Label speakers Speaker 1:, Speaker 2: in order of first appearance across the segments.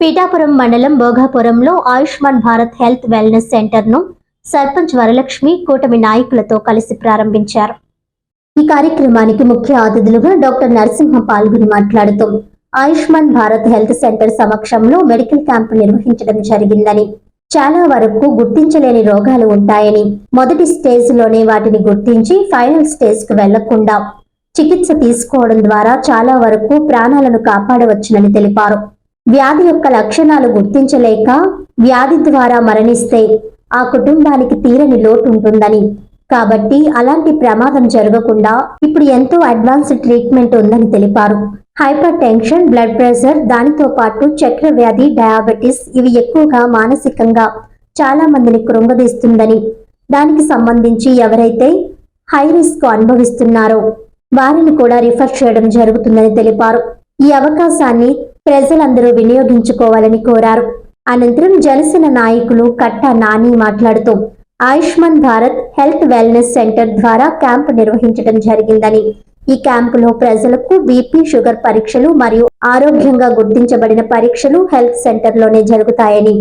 Speaker 1: పీఠాపురం మండలం భోగాపురంలో Ayushman Bharat health wellness సెంటర్ను సర్పంచ్ వరలక్ష్మి కూటమి నాయకులతో కలిసి ప్రారంభించారు. ఈ కార్యక్రమానికి ముఖ్య అతిథులుగా డాక్టర్ నరసింహ పాల్గొని మాట్లాడుతూ ఆయుష్మాన్ భారత్ హెల్త్ సెంటర్ సమక్షంలో మెడికల్ క్యాంపు నిర్వహించడం జరిగిందని, చాలా వరకు గుర్తించలేని రోగాలు ఉంటాయని, మొదటి స్టేజ్ లోనే వాటిని గుర్తించి ఫైనల్ స్టేజ్ కు వెళ్లకుండా చికిత్స తీసుకోవడం ద్వారా చాలా వరకు ప్రాణాలను కాపాడవచ్చునని తెలిపారు. వ్యాధి యొక్క లక్షణాలు గుర్తించలేక వ్యాధి ద్వారా మరణిస్తే ఆ కుటుంబానికి తీరని లోటు ఉంటుందని, కాబట్టి అలాంటి ప్రమాదం జరగకుండా ఇప్పుడు ఎంతో అడ్వాన్స్డ్ ట్రీట్మెంట్ ఉందని తెలిపారు. హైపర్ టెన్షన్, బ్లడ్ ప్రెషర్, దానితో పాటు చక్కెర వ్యాధి, డయాబెటిస్ ఇవి ఎక్కువగా మానసికంగా చాలా మందిని కృంగదీస్తుందని, దానికి సంబంధించి ఎవరైతే హై రిస్క్ అనుభవిస్తున్నారో వారిని కూడా రిఫర్ చేయడం జరుగుతుందని తెలిపారు. ఈ అవకాశాన్ని ప్రజలందరూ వినియోగించుకోవాలని కోరారు. అనంతరం జనసేన నాయకులు కట్టా నాని మాట్లాడుతూ Ayushman Bharat health wellness centre ద్వారా క్యాంపు నిర్వహించడం జరిగిందని, ఈ క్యాంపులో ప్రజలకు బీపీ, షుగర్ పరీక్షలు మరియు ఆరోగ్యంగా గుర్తించబడిన పరీక్షలు హెల్త్ సెంటర్లోనే జరుగుతాయని,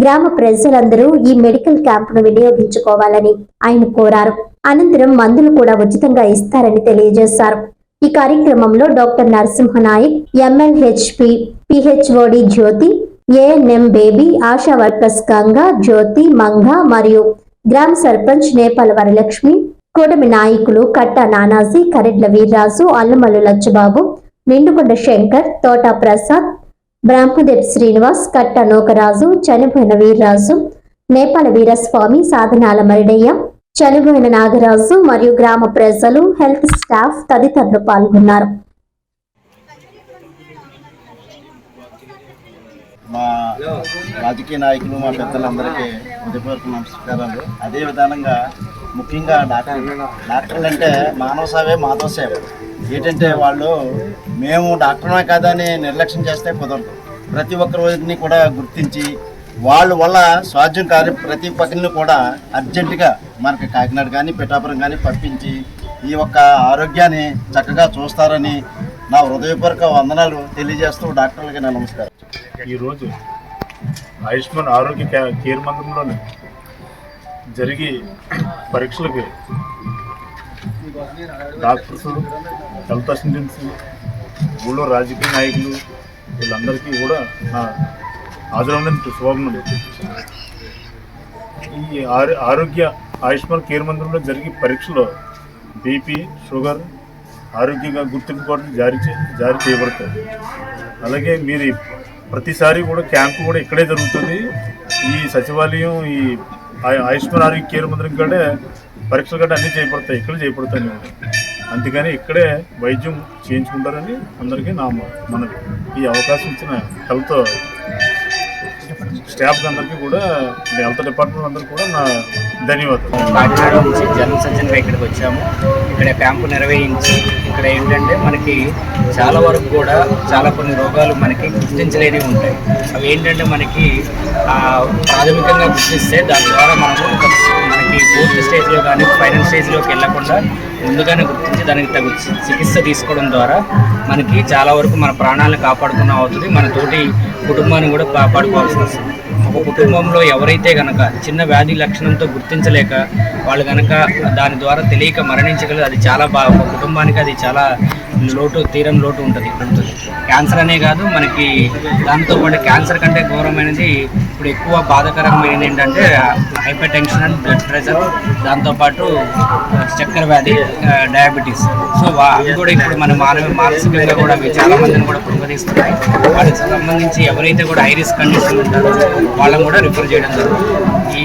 Speaker 1: గ్రామ ప్రజలందరూ ఈ మెడికల్ క్యాంపును వినియోగించుకోవాలని ఆయన కోరారు. అనంతరం మందులు కూడా ఉచితంగా ఇస్తారని తెలియజేశారు. ఈ కార్యక్రమంలో doctor Narasimha Nayak, MLHP, PHOD Jyothi, ANM Baby, Asha workers Ganga, Jyothi, Manga మరియు గ్రామ సర్పంచ్ నేపాల వరలక్ష్మి, కూటమి నాయకులు కట్టా నానాజీ, కరెడ్ల వీర్రాజు, అల్లమల్లు లచ్చబాబు, నిండుకొండ శంకర్, తోట ప్రసాద్, బ్రహ్మదేవ్ శ్రీనివాస్, కట్టా నోకరాజు, చనిపోయిన వీర్రాజు, నేపాల వీరస్వామి, సాధనాల మరిడయ్య, చనిపోయిన నాగరాజు మరియు గ్రామ ప్రజలు, హెల్త్ స్టాఫ్ తదితరులు పాల్గొన్నారు.
Speaker 2: మా రాజకీయ నాయకులు, మా పెద్దలందరికీ హృదయపూర్వక నమస్కారాలు. అదే విధానంగా ముఖ్యంగా డాక్టర్లు అంటే మానవ సేవే మాధవ సేవ. ఏంటంటే వాళ్ళు మేము డాక్టర్మే కాదని నిర్లక్ష్యం చేస్తే కుదరదు. ప్రతి ఒక్క రోజుని కూడా గుర్తించి వాళ్ళ వల్ల సాధ్యం కాని ప్రతి ఒక్కరిని కూడా అర్జెంటుగా మనకి కాకినాడ కానీ పిఠాపురం కానీ పంపించి ఈ యొక్క ఆరోగ్యాన్ని చక్కగా చూస్తారని నా హృదయపూర్వక వందనాలు తెలియజేస్తూ డాక్టర్లకి నా నమస్కారం.
Speaker 3: ఈరోజు ఆయుష్మాన్ ఆరోగ్య కేర్ మందిరంలోనే జరిగి పరీక్షలకి డాక్టర్స్, హెల్త్ అసిస్టెంట్స్, ఊళ్ళో రాజకీయ నాయకులు వీళ్ళందరికీ కూడా నా ఆదరణకు శుభాభినందనలు. ఈ ఆరోగ్య ఆయుష్మాన్ కేర్ మందిరంలో జరిగే పరీక్షలో బీపీ, షుగర్ ఆరోగ్యంగా గుర్తింపు కార్డులు జారీ చేయబడతాయి. అలాగే మీరు ప్రతిసారి కూడా క్యాంపు కూడా ఇక్కడే జరుగుతుంది. ఈ సచివాలయం, ఈ ఆయుష్మాన్ ఆరోగ్య కేర్ మందిరం కూడా పరీక్షలు గట్రా అన్నీ చేయబడతాయి, ఇక్కడే చేయబడతాయి. అందుకని ఇక్కడే వైద్యం చేయించుకుంటారని అందరికీ నా మనవి. ఈ అవకాశం ఇచ్చిన హెల్త్ స్టాఫ్ అందరికీ కూడా, హెల్త్ డిపార్ట్మెంట్ అందరికీ కూడా నా ధన్యవాదాలు.
Speaker 4: కాకినాడ నుంచి జనరల్ సర్జన్గా ఇక్కడికి వచ్చాము. ఇక్కడ క్యాంపు నిర్వహించి ఇక్కడ ఏంటంటే మనకి చాలా వరకు కూడా కొన్ని రోగాలు మనకి గుర్తించలేనివి ఉంటాయి. అవి ఏంటంటే మనకి ప్రాథమికంగా గుర్తిస్తే దాని ద్వారా మనకి ఫోర్త్ స్టేజ్లో కానీ ఫైనల్ స్టేజ్లోకి వెళ్ళకుండా ముందుగానే గుర్తించి దానికి తగు చికిత్స తీసుకోవడం ద్వారా మనకి చాలా వరకు మన ప్రాణాలను కాపాడుకున్న అవుతుంది, మన తోటి కుటుంబాన్ని కూడా కాపాడుకోవాల్సి వస్తుంది. ఒక కుటుంబంలో ఎవరైతే కనుక చిన్న వ్యాధి లక్షణంతో గుర్తించలేక వాళ్ళు కనుక దాని ద్వారా తెలియక మరణించగలరు, అది చాలా ఒక కుటుంబానికి అది చాలా తీరం లోటు ఉంటుంది. క్యాన్సర్ అనే కాదు, మనకి దాంతోపాటు క్యాన్సర్ కంటే ఘోరమైనది ఇప్పుడు ఎక్కువ బాధాకరమైనది ఏంటంటే hyper tension and blood pressure, దాంతోపాటు చక్కెర వ్యాధి, డయాబెటీస్. సో అవి కూడా ఇప్పుడు మన మానసికంగా కూడా అవి చాలా మందిని కూడా కృంగదీస్తున్నాయి. వాటికి సంబంధించి ఎవరైతే కూడా హై రిస్క్ కండిషన్ ఉంటారో వాళ్ళని కూడా రిఫర్ చేయడం జరుగుతుంది. ఈ